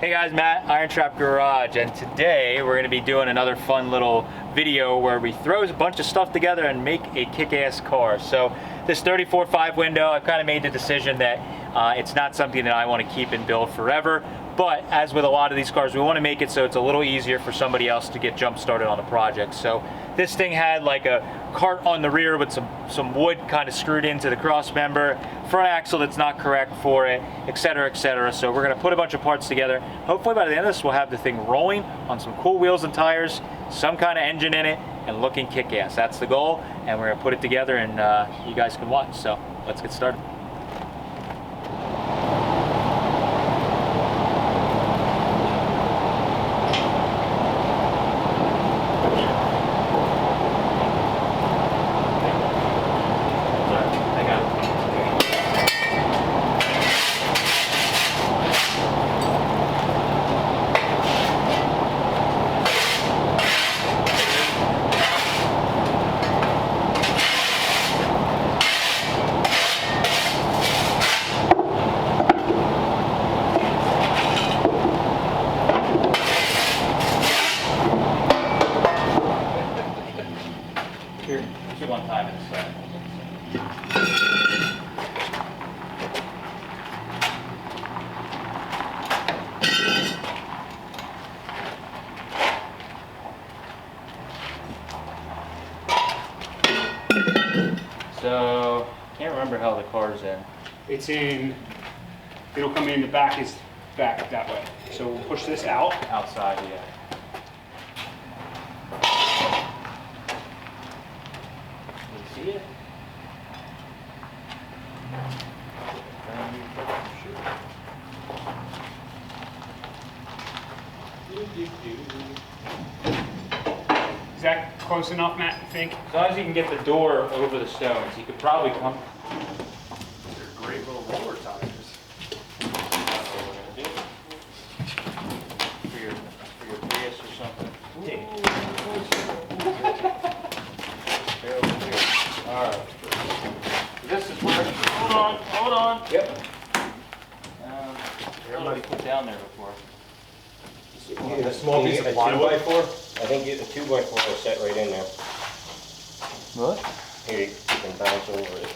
Hey guys, Matt, IronTrap Garage, and today we're going to be doing another fun little video where we throw a bunch of stuff together and make a kick-ass car. So this 34.5 window, I've kind of made the decision that it's not something that I want to keep and build forever, but as with a lot of these cars, we want to make it so it's a little easier for somebody else to get jump started on the project. So this thing had like a cart on the rear with some wood kind of screwed into the cross member, front axle that's not correct for it, etc., etc. So we're going to put a bunch of parts together. Hopefully by the end of this we'll have the thing rolling on some cool wheels and tires, some kind of engine in it, and looking kick-ass. That's the goal, and we're going to put it together and you guys can watch. So let's get started. One time inside. So can't remember how the car's in. It's in. It'll come in. The back is back that way. So we'll push this out. Outside, yeah. See it? Is that close enough, Matt, you think? As long as you can get the door over the stones, you could probably come. They're great little roller tires. For your Prius or something. Alright. This is where. Hold on. Yep. Everybody put down there before. A small piece of plywood. 2x4? I think the 2x4 is set right in there. What? Here, you can bounce over it.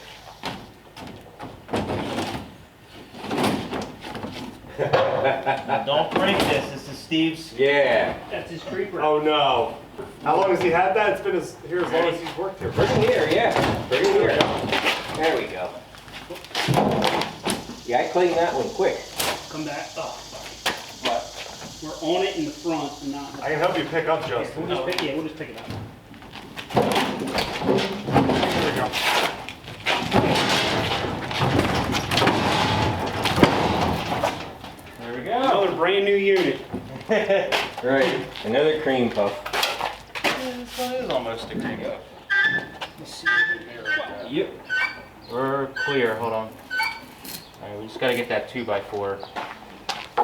Now don't break this. This is Steve's. Yeah. That's his creeper. Oh no. How long has he had that? It's been here as long as he's worked here. Bring it here, yeah. Bring it here. There we go. Yeah, I cleaned that one quick. Come back. Oh, sorry. What? We're on it in the front and not. I can help you pick up, Justin. We'll just pick it up. Here we go. There we go. Another brand new unit. Right. Another cream puff. This one is almost a cream puff. Let's see. Yep. We're clear. Hold on. Alright, we just got to get that 2x4. I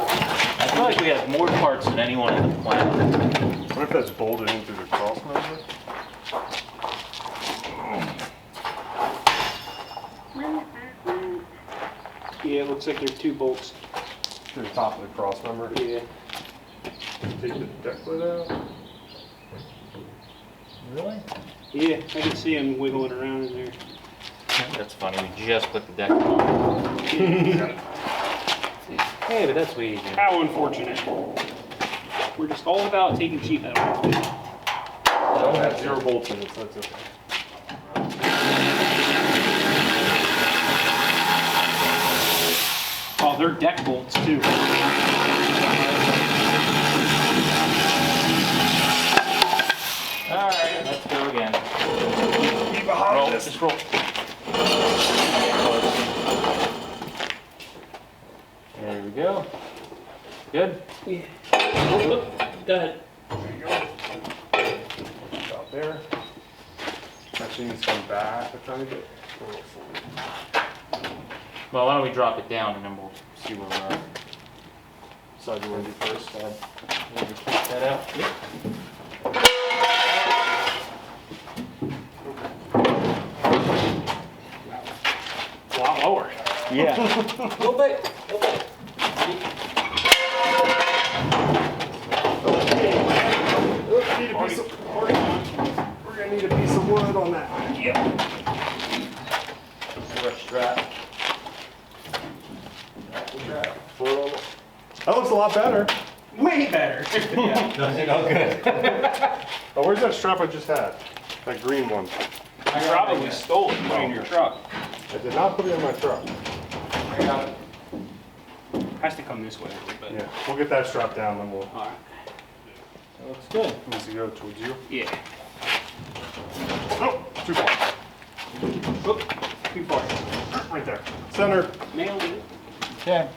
feel like we have more parts than anyone in the planet. What if that's bolted in through the cross member? Yeah, it looks like there's 2 bolts. Through the top of the cross member? Yeah. Take the deck lid out? Really? Yeah, I can see him wiggling around in there. That's funny. We just put the deck on. Hey, but that's way easier. How unfortunate. We're just all about taking sheet metal. I don't have 0 bolts in it, so that's okay. Oh, they're deck bolts too. Alright, let's go again. Be behind Roll. this. Just roll. There we go. Good? Yeah. Oh, go ahead. There you go. Out there. Actually needs to come back a tiny bit. Well, why don't we drop it down and then we'll see where we're at. So do you want to do first? We'll just kick that out. Yep. A lot lower. Yeah. A little bit. good on that. Strap. That looks a lot better. Way better. Oh, where's that strap I just had? That green one. You probably stole it from your truck. I did not put it in my truck. Has to come this way a little bit. Yeah, we'll get that strap down, then we'll. All right. That looks good. Needs to go towards you. Yeah. Oh, too far. Oop, too far. Right there. Center. Nailed it. Okay.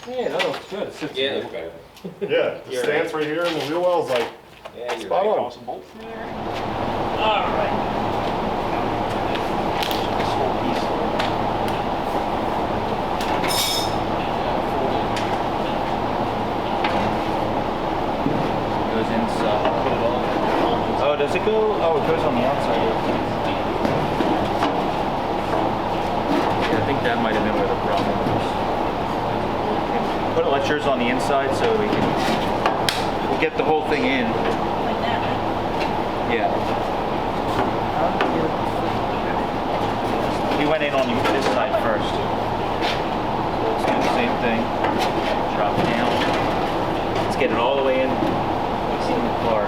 Yeah, that looks good. It sits Yeah, in that's better. Yeah, the stance right here and the wheel well's like Yeah, you're spot right. on. Toss a bolt in there. All right. This whole piece. Goes inside. Put it all. Oh, does it go? Oh, it goes on the outside. Yeah, I think that might have been where the problem was. Let's yours on the inside so we can get the whole thing in. Like that, right? Yeah. He went in on this side first. So let's do the same thing. Drop it down. Let's get it all the way in. It's in the car.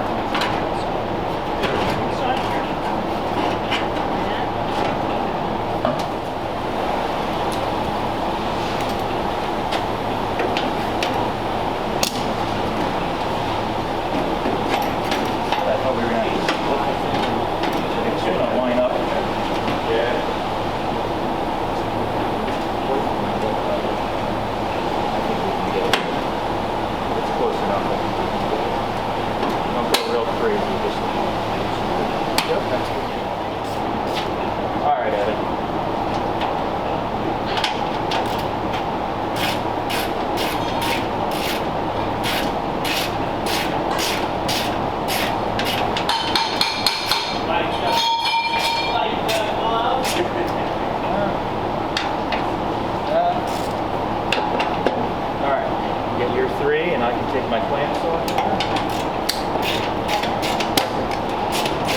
My clamps off.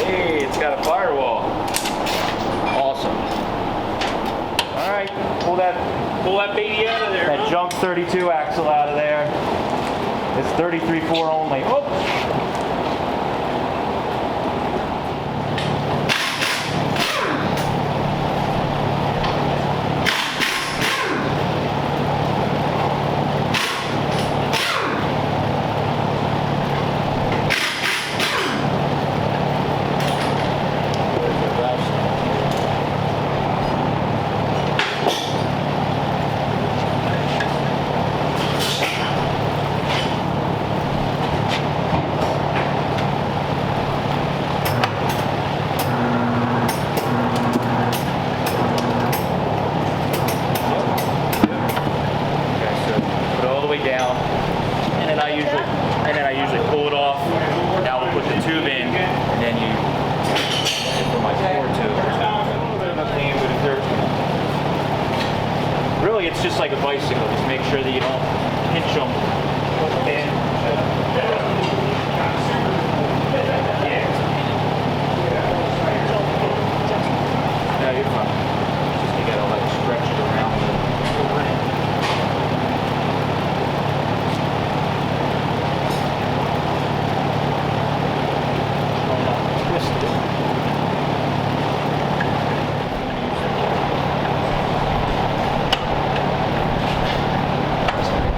Hey, it's got a firewall. Awesome. All right, pull that baby out of there. That junk 32 axle out of there. It's 33.4 only. Oh. It's just like a bicycle. Just make sure that you don't pinch them. No, you're fine. Just you gotta like stretch it around. Twist it.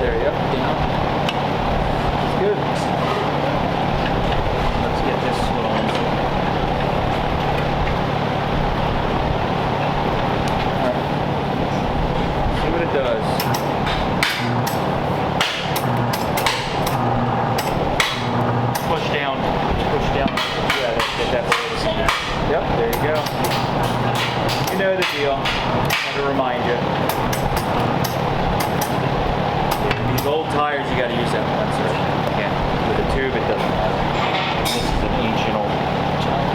There, yep, down. That's good. Let's get this one on. Alright. See what it does. Push down. Push down. Yeah, get that place. Yep, there you go. You know the deal. Had to remind you. These old tires, you got to use that once. Again, with a tube, it doesn't matter. This is an ancient old tire.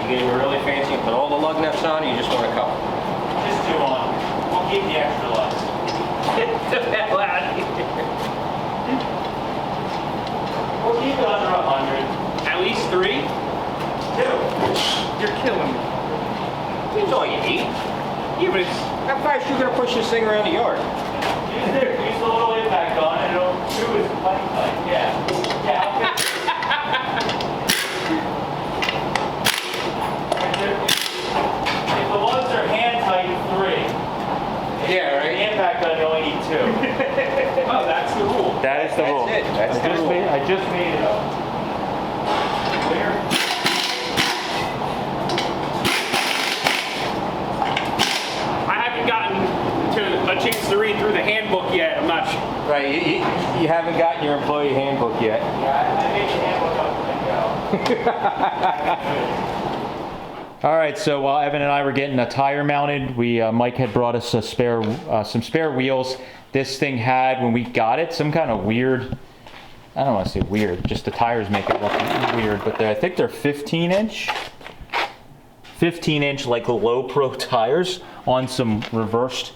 You getting really fancy and put all the lug nuts on, or you just want a couple? Just two on. We'll keep the extra lugs. Get the hell out of here. You're killing me. It's all you eat. Yeah, but it's... How fast you gonna push this thing around the yard? Use a little impact on it. It'll do his plenty tight. Yeah. Yeah. If the ones are hand tight, 3. Yeah, right. The impact on you only need 2. Oh, that's the rule. That is the rule. That's it. That's the rule. I just made it up. Clear? I haven't gotten to a chance to read through the handbook yet. I'm not sure. Right, you haven't gotten your employee handbook yet. Yeah, I made the handbook up and go. All right, so while Evan and I were getting a tire mounted, Mike had brought us some spare wheels. This thing had, when we got it, some kind of weird, I don't want to say weird, just the tires make it look weird, but I think they're 15 inch like low pro tires on some reversed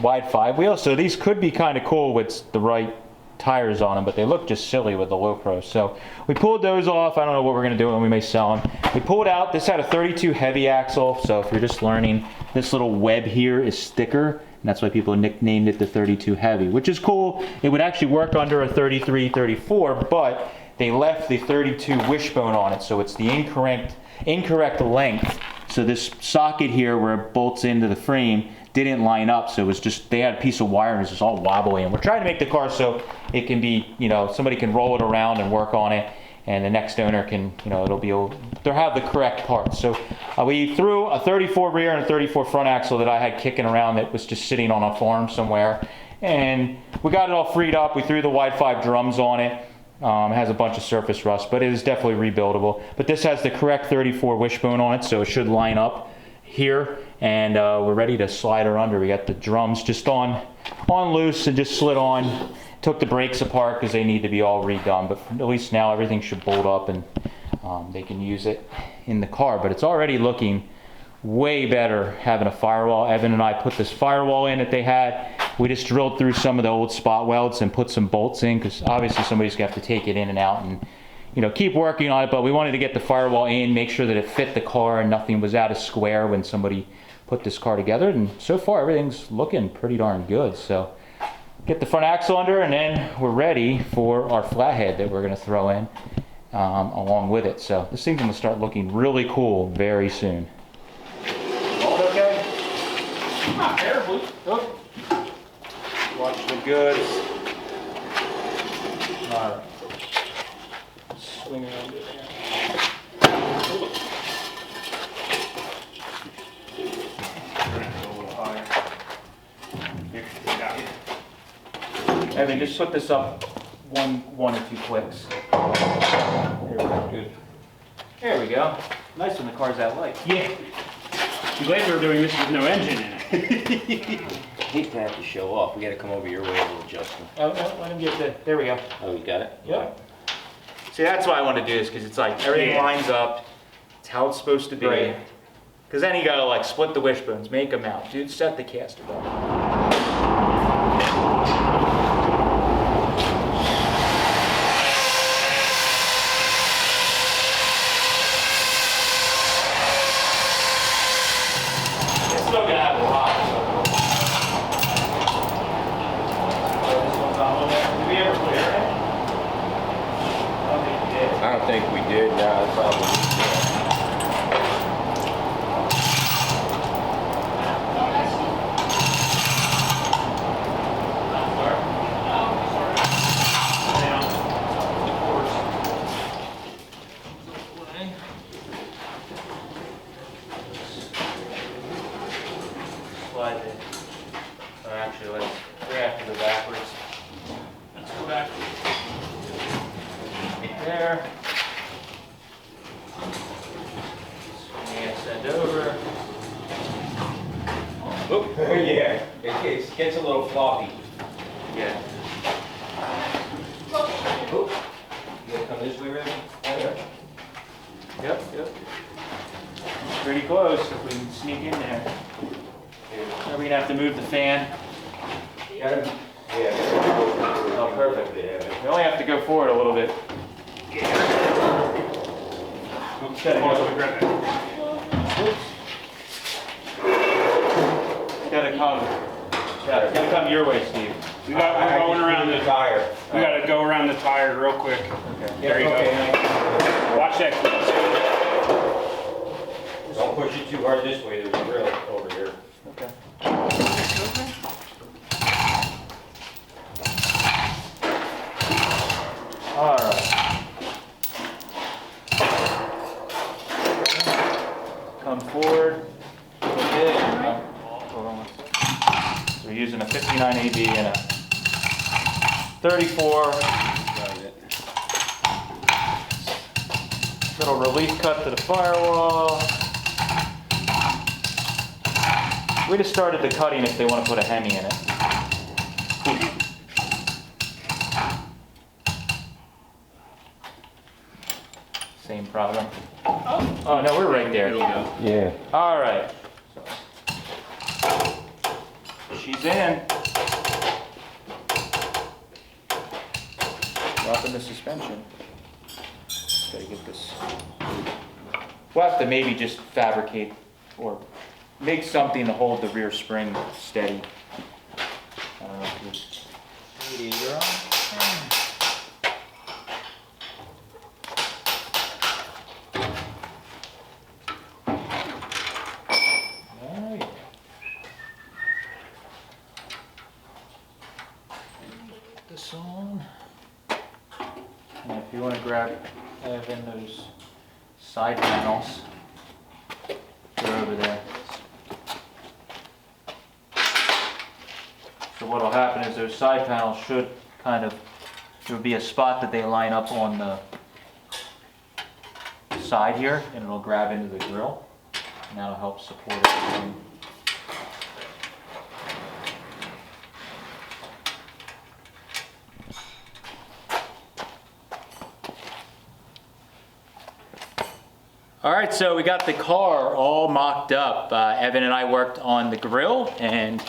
wide 5 wheels. So these could be kind of cool with the right tires on them, but they look just silly with the low pro. So we pulled those off. I don't know what we're going to do, and we may sell them. We pulled out, this had a 32 heavy axle. So if you're just learning, this little web here is thicker, and that's why people nicknamed it the 32 heavy, which is cool. It would actually work under a 33, 34, but they left the 32 wishbone on it, so it's the incorrect length. So this socket here where it bolts into the frame didn't line up, so it was just, they had a piece of wire and it was just all wobbly. And we're trying to make the car so it can be, somebody can roll it around and work on it, and the next owner can, they'll have the correct parts. So we threw a 34 rear and a 34 front axle that I had kicking around that was just sitting on a farm somewhere, and we got it all freed up. We threw the wide 5 drums on it. It has a bunch of surface rust, but it is definitely rebuildable. But this has the correct 34 wishbone on it, so it should line up here, and we're ready to slide her under. We got the drums just on loose and just slid on. Took the brakes apart because they need to be all redone, but at least now everything should bolt up and they can use it in the car. But it's already looking way better having a firewall. Evan and I put this firewall in that they had. We just drilled through some of the old spot welds and put some bolts in, because obviously somebody's going to have to take it in and out and keep working on it. But we wanted to get the firewall in, make sure that it fit the car and nothing was out of square when somebody put this car together. And so far everything's looking pretty darn good. So get the front axle under, and then we're ready for our flathead that we're going to throw in along with it. So this thing's going to start looking really cool very soon. All okay? Not terribly. Oh. Watch the goods. All right. Swing it under there. Evan, just put this up one or two clicks. There we go. Good. There we go. Nice when the car's that light. Yeah. I'm glad we were doing this with no engine in it. Hate to have to show off. We got to come over your way a little, Justin. Oh, no, let him get the. There we go. Oh, you got it? Yep. See, that's why I want to do this, because it's like everything lines up. It's how it's supposed to be. Right. Because then you gotta like split the wishbones, make them out. Dude, set the caster down. I don't think we did. No, that's probably. Slide it. Or actually, we have to go backwards. Let's go back. Right there. Send over. Oh, yeah. It gets a little floppy. Yeah. Oh. You gotta come this way, Reggie? Yep. Pretty close if we can sneak in there. Are we gonna have to move the fan? Yeah. Oh, perfect. We only have to go forward a little bit. Oops, grab that. gotta come. Yeah, it's gotta come your way, Steve. We're going around the the, tire. we gotta go around the tire real quick. There you Okay. go. Watch that. Don't push it too hard this way, there's a grill over here. Okay. All right. Come forward. Okay. Hold on one second. So we're using a 59 AB and a 34. Little relief cut to the firewall. We just started the cutting if they want to put a Hemi in it. Same problem. Oh no, we're right there. Yeah. All right. She's in. Dropping the suspension. Gotta get this. We'll have to maybe just fabricate or make something to hold the rear spring steady. I don't know if the radiator on. Oh, yeah. Put this on. And if you want to grab Evan those side panels, they're over there. So what'll happen is those side panels should kind of, there'll be a spot that they line up on the side here, and it'll grab into the grill, and that'll help support everything. All right, so we got the car all mocked up. Evan and I worked on the grill, and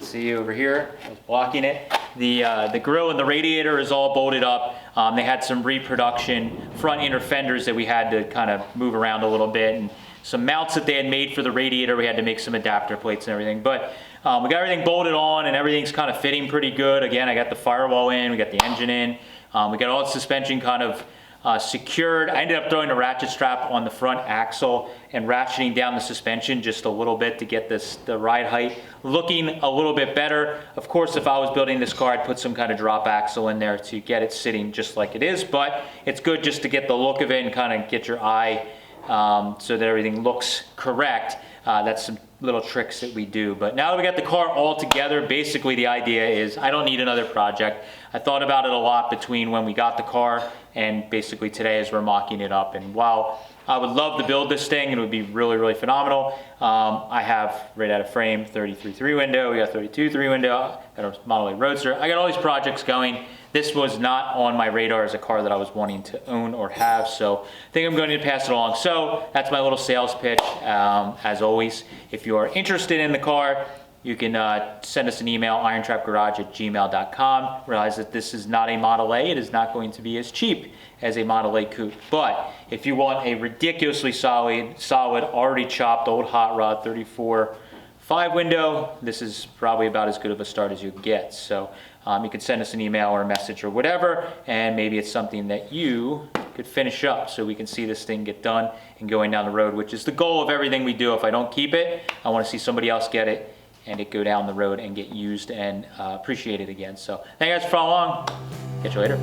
see over here, I was blocking it. The grill and the radiator is all bolted up. They had some reproduction front inner fenders that we had to kind of move around a little bit, and some mounts that they had made for the radiator. We had to make some adapter plates and everything. But we got everything bolted on, and everything's kind of fitting pretty good. Again, I got the firewall in, we got the engine in. We got all the suspension kind of secured. I ended up throwing a ratchet strap on the front axle and ratcheting down the suspension just a little bit to get the ride height looking a little bit better. Of course, if I was building this car, I'd put some kind of drop axle in there to get it sitting just like it is, but it's good just to get the look of it and kind of get your eye so that everything looks correct. That's some little tricks that we do. But now that we got the car all together, basically the idea is I don't need another project. I thought about it a lot between when we got the car and basically today as we're mocking it up. And while I would love to build this thing, and it would be really, really phenomenal, I have right out of frame 33.3 window, we got 32.3 window, got a Model A Roadster. I got all these projects going. This was not on my radar as a car that I was wanting to own or have, so I think I'm going to pass it along. So that's my little sales pitch. As always, if you're interested in the car, you can send us an email, irontrapgarage@gmail.com. Realize that this is not a Model A. It is not going to be as cheap as a Model A Coupe. But if you want a ridiculously solid, already chopped old hot rod 34.5 window, this is probably about as good of a start as you get. So you can send us an email or a message or whatever, and maybe it's something that you could finish up so we can see this thing get done and going down the road, which is the goal of everything we do. If I don't keep it, I want to see somebody else get it and it go down the road and get used and appreciated again. So thank you guys for following along. Catch you later.